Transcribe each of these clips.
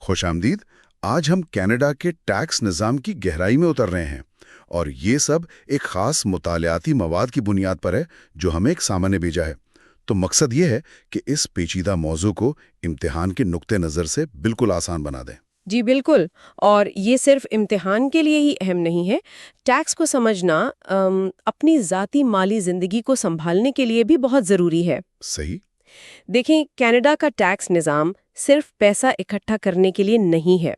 خوش آمدید۔ آج ہم کینیڈا کے ٹیکس نظام کی گہرائی میں اتر رہے ہیں، اور یہ سب ایک خاص مطالعاتی مواد کی بنیاد پر ہے جو ہمیں ایک سامنے بھیجا ہے۔ تو مقصد یہ ہے کہ اس پیچیدہ موضوع کو امتحان کے نقطہ نظر سے بالکل آسان بنا دیں۔ جی بالکل، اور یہ صرف امتحان کے لیے ہی اہم نہیں ہے۔ ٹیکس کو سمجھنا اپنی ذاتی مالی زندگی کو سنبھالنے کے لیے بھی بہت ضروری ہے۔ صحیح۔ دیکھیں، کینیڈا کا ٹیکس نظام صرف پیسہ اکٹھا کرنے کے لیے نہیں ہے۔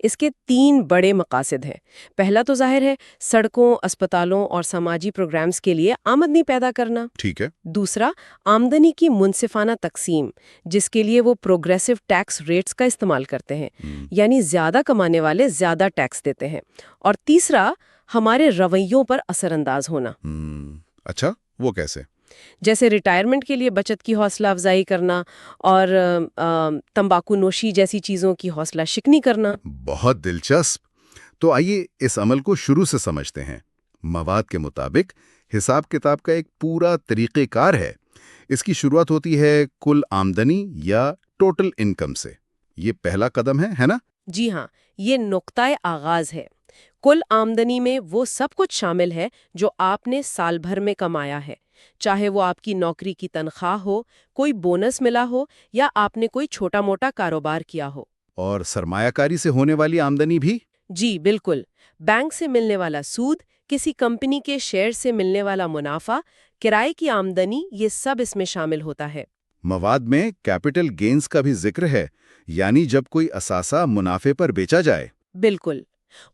اس کے 3 بڑے مقاصد ہیں۔ پہلا تو ظاہر ہے سڑکوں، اسپتالوں اور سماجی پروگرامز کے لیے آمدنی پیدا کرنا۔ ٹھیک ہے۔ دوسرا، آمدنی کی منصفانہ تقسیم، جس کے لیے وہ پروگریسو ٹیکس ریٹس کا استعمال کرتے ہیں، یعنی زیادہ کمانے والے زیادہ ٹیکس دیتے ہیں۔ اور تیسرا، ہمارے رویوں پر اثر انداز ہونا۔ اچھا، وہ کیسے؟ جیسے ریٹائرمنٹ کے لیے بچت کی حوصلہ افزائی کرنا اور تمباکو نوشی جیسی چیزوں کی حوصلہ شکنی کرنا۔ بہت دلچسپ۔ تو آئیے اس عمل کو شروع سے سمجھتے ہیں۔ مواد کے مطابق حساب کتاب کا ایک پورا طریقہ کار ہے۔ اس کی شروعات ہوتی ہے کل آمدنی یا ٹوٹل انکم سے۔ یہ پہلا قدم ہے نا؟ جی ہاں، یہ نقطۂ آغاز ہے۔ کل آمدنی میں وہ سب کچھ شامل ہے جو آپ نے سال بھر میں کمایا ہے، چاہے وہ آپ کی نوکری کی تنخواہ ہو، کوئی بونس ملا ہو، یا آپ نے کوئی چھوٹا موٹا کاروبار کیا ہو۔ اور سرمایہ کاری سے ہونے والی آمدنی بھی؟ جی بالکل، بینک سے ملنے والا سود، کسی کمپنی کے شیئر سے ملنے والا منافع، کرائے کی آمدنی، یہ سب اس میں شامل ہوتا ہے۔ مواد میں کیپٹل گینز کا بھی ذکر ہے، یعنی جب کوئی اثاثہ منافع پر بیچا جائے۔ بالکل،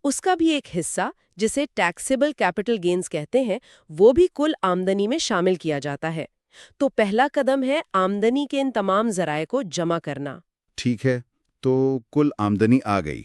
اس کا بھی ایک حصہ، جسے ٹیکسیبل کیپٹل گینز کہتے ہیں، وہ بھی کل آمدنی میں شامل کیا جاتا ہے۔ تو پہلا قدم ہے آمدنی کے ان تمام ذرائع کو جمع کرنا۔ ٹھیک ہے، تو کل آمدنی آ گئی،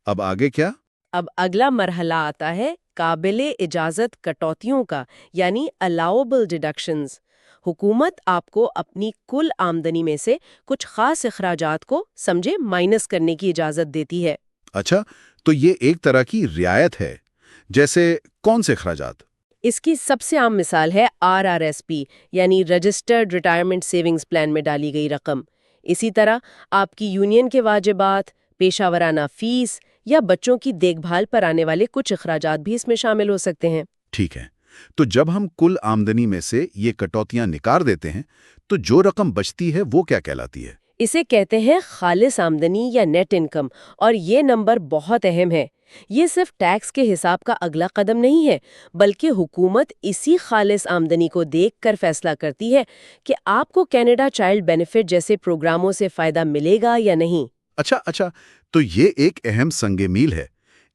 اب آگے کیا؟ اب اگلا مرحلہ آتا ہے قابل اجازت کٹوتیوں کا، یعنی الاؤبل ڈیڈکشنز۔ حکومت آپ کو اپنی کل آمدنی میں سے کچھ خاص اخراجات کو سمجھے مائنس کرنے کی اجازت دیتی ہے۔ اچھا، تو یہ ایک طرح کی رعایت ہے۔ جیسے کون سے اخراجات؟ اس کی سب سے عام مثال ہے RRSP، یعنی رجسٹرڈ ریٹائرمنٹ سیونگز پلان میں ڈالی گئی رقم۔ اسی طرح آپ کی یونین کے واجبات، پیشہ ورانہ فیس یا بچوں کی دیکھ بھال پر آنے والے کچھ اخراجات بھی اس میں شامل ہو سکتے ہیں۔ ٹھیک ہے، تو جب ہم کل آمدنی میں سے یہ کٹوتیاں نکال دیتے ہیں تو جو رقم بچتی ہے وہ کیا کہلاتی ہے؟ اسے کہتے ہیں خالص آمدنی یا نیٹ انکم، اور یہ نمبر بہت اہم ہے۔ یہ صرف ٹیکس کے حساب کا اگلا قدم نہیں ہے، بلکہ حکومت اسی خالص آمدنی کو دیکھ کر فیصلہ کرتی ہے کہ آپ کو کینیڈا چائلڈ بینیفٹ جیسے پروگراموں سے فائدہ ملے گا یا نہیں۔ اچھا، تو یہ ایک اہم سنگ میل ہے۔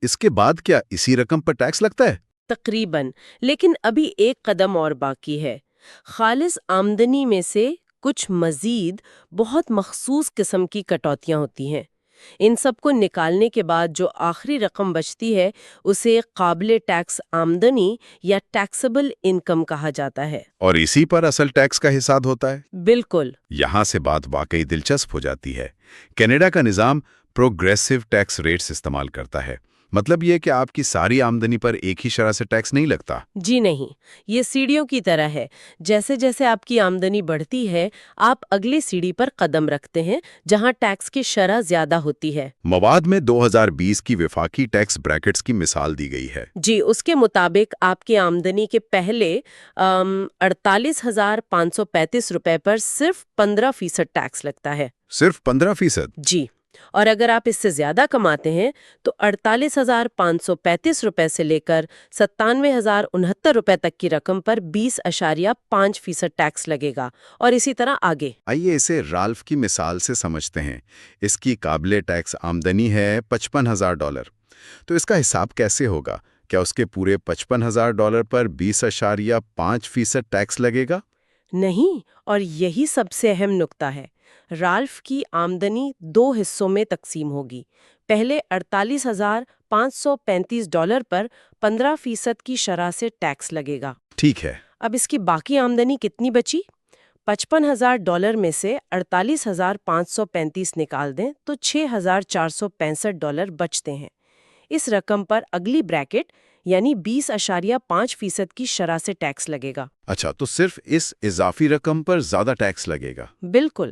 اس کے بعد کیا اسی رقم پر ٹیکس لگتا ہے؟ تقریباً، لیکن ابھی ایک قدم اور باقی ہے۔ خالص آمدنی میں سے کچھ مزید بہت مخصوص قسم کی کٹوتیاں ہوتی ہیں۔ ان سب کو نکالنے کے بعد جو آخری رقم بچتی ہے اسے قابل ٹیکس آمدنی یا ٹیکسیبل انکم کہا جاتا ہے۔ اور اسی پر اصل ٹیکس کا حساب ہوتا ہے؟ بالکل۔ یہاں سے بات واقعی دلچسپ ہو جاتی ہے۔ کینیڈا کا نظام پروگریسو ٹیکس ریٹس استعمال کرتا ہے۔ مطلب یہ کہ آپ کی ساری آمدنی پر ایک ہی شرح سے ٹیکس نہیں لگتا۔ جی نہیں، یہ سیڑھیوں کی طرح ہے۔ جیسے جیسے آپ کی آمدنی بڑھتی ہے، آپ اگلی سیڑھی پر قدم رکھتے ہیں جہاں ٹیکس کی شرح زیادہ ہوتی ہے۔ مواد میں 2020 کی وفاقی ٹیکس بریکٹس کی مثال دی گئی ہے۔ جی، اس کے مطابق آپ کی آمدنی کے پہلے 48,535 روپے پر صرف 15% ٹیکس لگتا ہے۔ صرف 15%؟ جی، اور اگر آپ اس سے زیادہ کماتے ہیں تو 48,535 روپے سے لے کر 97,069 روپے تک کی رقم پر 20.5% ٹیکس لگے گا، اور اسی طرح آگے۔ آئیے اسے رالف کی مثال سے سمجھتے ہیں۔ اس کی قابل ٹیکس آمدنی ہے $55,000۔ تو اس کا حساب کیسے ہوگا؟ کیا اس کے پورے $55,000 پر 20.5% ٹیکس لگے گا؟ نہیں، اور یہی سب سے اہم نقطہ ہے۔ رالف کی آمدنی 2 حصوں میں تقسیم ہوگی۔ پہلے $48,535 پر 15% کی شرح سے ٹیکس لگے گا۔ ٹھیک ہے۔ اب اس کی باقی آمدنی کتنی بچی؟ $55,000 میں سے 48,535 نکال دیں تو $6,465 بچتے ہیں۔ اس رقم پر اگلی بریکٹ یعنی 20.5% کی شرح سے ٹیکس لگے گا۔ اچھا، تو صرف اس اضافی رقم پر زیادہ ٹیکس لگے گا؟ بالکل،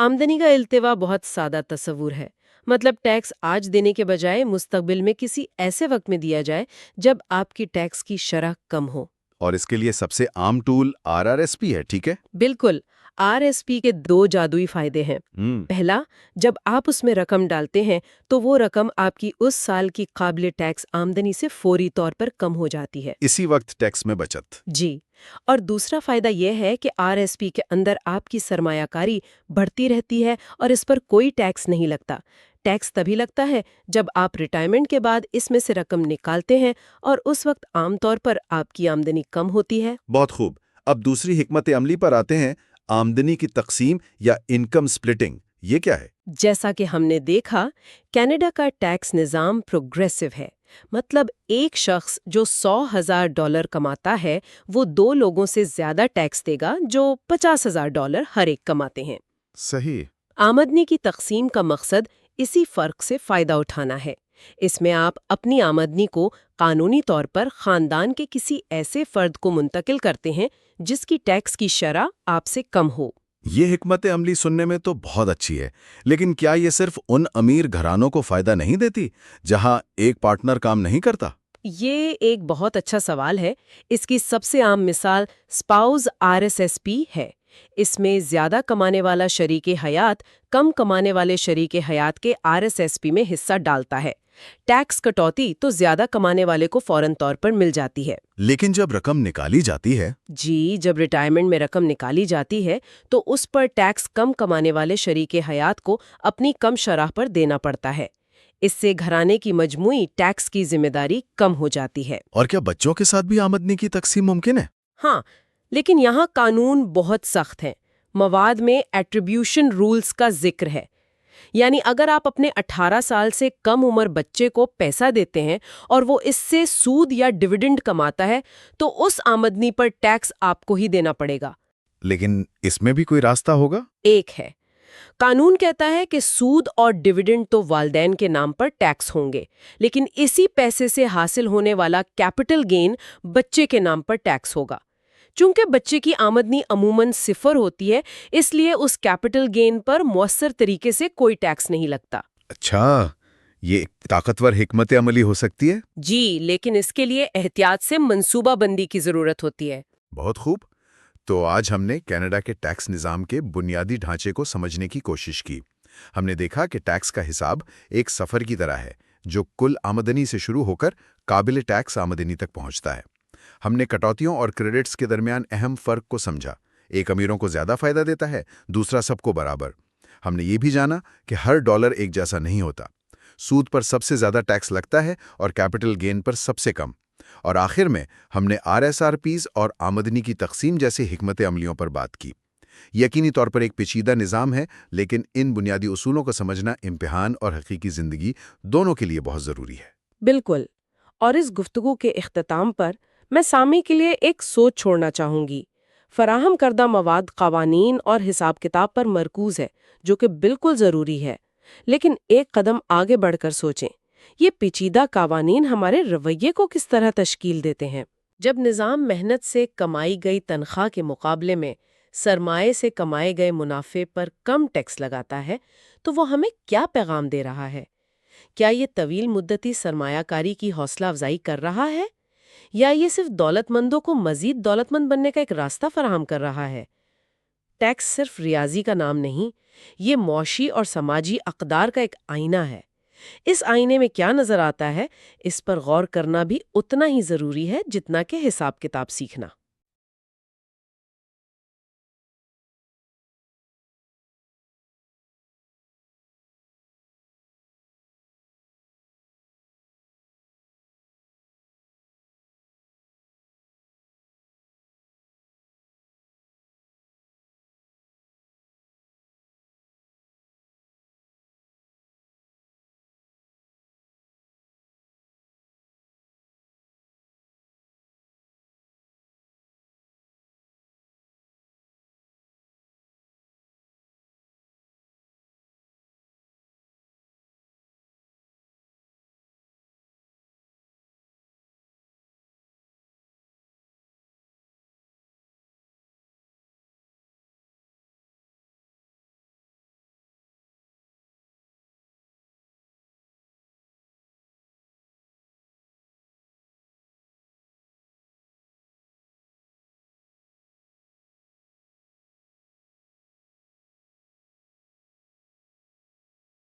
آمدنی کا التوا بہت سادہ تصور ہے، مطلب ٹیکس آج دینے کے بجائے مستقبل میں کسی ایسے وقت میں دیا جائے جب آپ کی ٹیکس کی شرح کم ہو۔ اور اس کے لیے سب سے عام ٹول RRSP ہے، ٹھیک ہے؟ بالکل، RSP کے 2 جادوئی فائدے ہیں۔ پہلا، جب آپ اس میں رقم ڈالتے ہیں تو وہ رقم آپ کی اس سال کی قابل ٹیکس آمدنی سے فوری طور پر کم ہو جاتی ہے۔ اسی وقت ٹیکس میں بچت۔ جی، اور دوسرا فائدہ یہ ہے کہ RSP کے اندر آپ کی سرمایہ کاری بڑھتی رہتی ہے اور اس پر کوئی ٹیکس نہیں لگتا۔ ٹیکس تبھی لگتا ہے جب آپ ریٹائرمنٹ کے بعد اس میں سے رقم نکالتے ہیں، اور اس وقت عام طور پر آپ کی آمدنی کم ہوتی ہے۔ بہت خوب، اب دوسری حکمت عملی پر آتے ہیں، آمدنی کی تقسیم یا انکم سپلٹنگ، یہ کیا ہے؟ جیسا کہ ہم نے دیکھا، کینیڈا کا ٹیکس نظام پروگریسو ہے، مطلب ایک شخص جو $100,000 کماتا ہے وہ 2 لوگوں سے زیادہ ٹیکس دے گا جو $50,000 ہر ایک کماتے ہیں۔ صحیح۔ آمدنی کی تقسیم کا مقصد اسی فرق سے فائدہ اٹھانا ہے۔ اس میں آپ اپنی آمدنی کو قانونی طور پر خاندان کے کسی ایسے فرد کو منتقل کرتے ہیں جس کی ٹیکس کی شرح آپ سے کم ہو۔ یہ حکمت عملی سننے میں تو بہت اچھی ہے، لیکن کیا یہ صرف ان امیر گھرانوں کو فائدہ نہیں دیتی جہاں ایک پارٹنر کام نہیں کرتا؟ یہ ایک بہت اچھا سوال ہے۔ اس کی سب سے عام مثال اسپاؤز RSSP ہے۔ اس میں زیادہ کمانے والا شریک حیات کم کمانے والے شریک حیات کے RSSP میں حصہ ڈالتا ہے۔ ٹیکس کٹوتی تو زیادہ کمانے والے کو فوراً طور پر مل جاتی ہے، لیکن جب رقم نکالی جاتی ہے، جب ریٹائرمنٹ میں رقم نکالی جاتی ہے تو اس پر ٹیکس کم کمانے والے شریک حیات کو اپنی کم شرح پر دینا پڑتا ہے۔ اس سے گھرانے کی مجموعی ٹیکس کی ذمہ داری کم ہو جاتی ہے۔ اور کیا بچوں کے ساتھ بھی آمدنی کی تقسیم ممکن ہے؟ ہاں، لیکن یہاں قانون بہت سخت ہیں۔ مواد میں ایٹریبیوشن رولز کا ذکر ہے، یعنی اگر آپ اپنے 18 سال سے کم عمر بچے کو پیسہ دیتے ہیں اور وہ اس سے سود یا ڈویڈنڈ کماتا ہے تو اس آمدنی پر ٹیکس آپ کو ہی دینا پڑے گا۔ لیکن اس میں بھی کوئی راستہ ہوگا؟ ایک ہے، قانون کہتا ہے کہ سود اور ڈویڈنڈ تو والدین کے نام پر ٹیکس ہوں گے، لیکن اسی پیسے سے حاصل ہونے والا کیپٹل گین بچے کے نام پر ٹیکس ہوگا۔ چونکہ بچے کی آمدنی عموماً 0 ہوتی ہے، اس لیے اس کیپٹل گین پر مؤثر طریقے سے کوئی ٹیکس نہیں لگتا۔ اچھا، یہ ایک طاقتور حکمت عملی ہو سکتی ہے۔ جی، لیکن اس کے لیے احتیاط سے منصوبہ بندی کی ضرورت ہوتی ہے۔ بہت خوب، تو آج ہم نے کینیڈا کے ٹیکس نظام کے بنیادی ڈھانچے کو سمجھنے کی کوشش کی۔ ہم نے دیکھا کہ ٹیکس کا حساب ایک سفر کی طرح ہے جو کل آمدنی سے شروع ہو کر قابل ٹیکس آمدنی تک پہنچتا ہے۔ ہم نے کٹوتیوں اور کریڈٹس کے درمیان اہم فرق کو سمجھا، ایک امیروں کو زیادہ فائدہ دیتا ہے، دوسرا سب کو برابر۔ ہم نے یہ بھی جانا کہ ہر ڈالر ایک جیسا نہیں ہوتا، سود پر سب سے زیادہ ٹیکس لگتا ہے اور کیپٹل گین پر سب سے کم۔ اور آخر میں ہم نے RSRPs اور آمدنی کی تقسیم جیسی حکمت عملیوں پر بات کی۔ یقینی طور پر ایک پیچیدہ نظام ہے، لیکن ان بنیادی اصولوں کو سمجھنا امتحان اور حقیقی زندگی دونوں کے لیے بہت ضروری ہے۔ بالکل، اور اس گفتگو کے اختتام پر میں سامع کے لیے ایک سوچ چھوڑنا چاہوں گی۔ فراہم کردہ مواد قوانین اور حساب کتاب پر مرکوز ہے، جو کہ بالکل ضروری ہے، لیکن ایک قدم آگے بڑھ کر سوچیں، یہ پیچیدہ قوانین ہمارے رویے کو کس طرح تشکیل دیتے ہیں؟ جب نظام محنت سے کمائی گئی تنخواہ کے مقابلے میں سرمائے سے کمائے گئے منافع پر کم ٹیکس لگاتا ہے تو وہ ہمیں کیا پیغام دے رہا ہے؟ کیا یہ طویل مدتی سرمایہ کاری کی حوصلہ افزائی کر رہا ہے، یا یہ صرف دولت مندوں کو مزید دولت مند بننے کا ایک راستہ فراہم کر رہا ہے؟ ٹیکس صرف ریاضی کا نام نہیں، یہ معاشی اور سماجی اقدار کا ایک آئینہ ہے۔ اس آئینے میں کیا نظر آتا ہے، اس پر غور کرنا بھی اتنا ہی ضروری ہے جتنا کہ حساب کتاب سیکھنا۔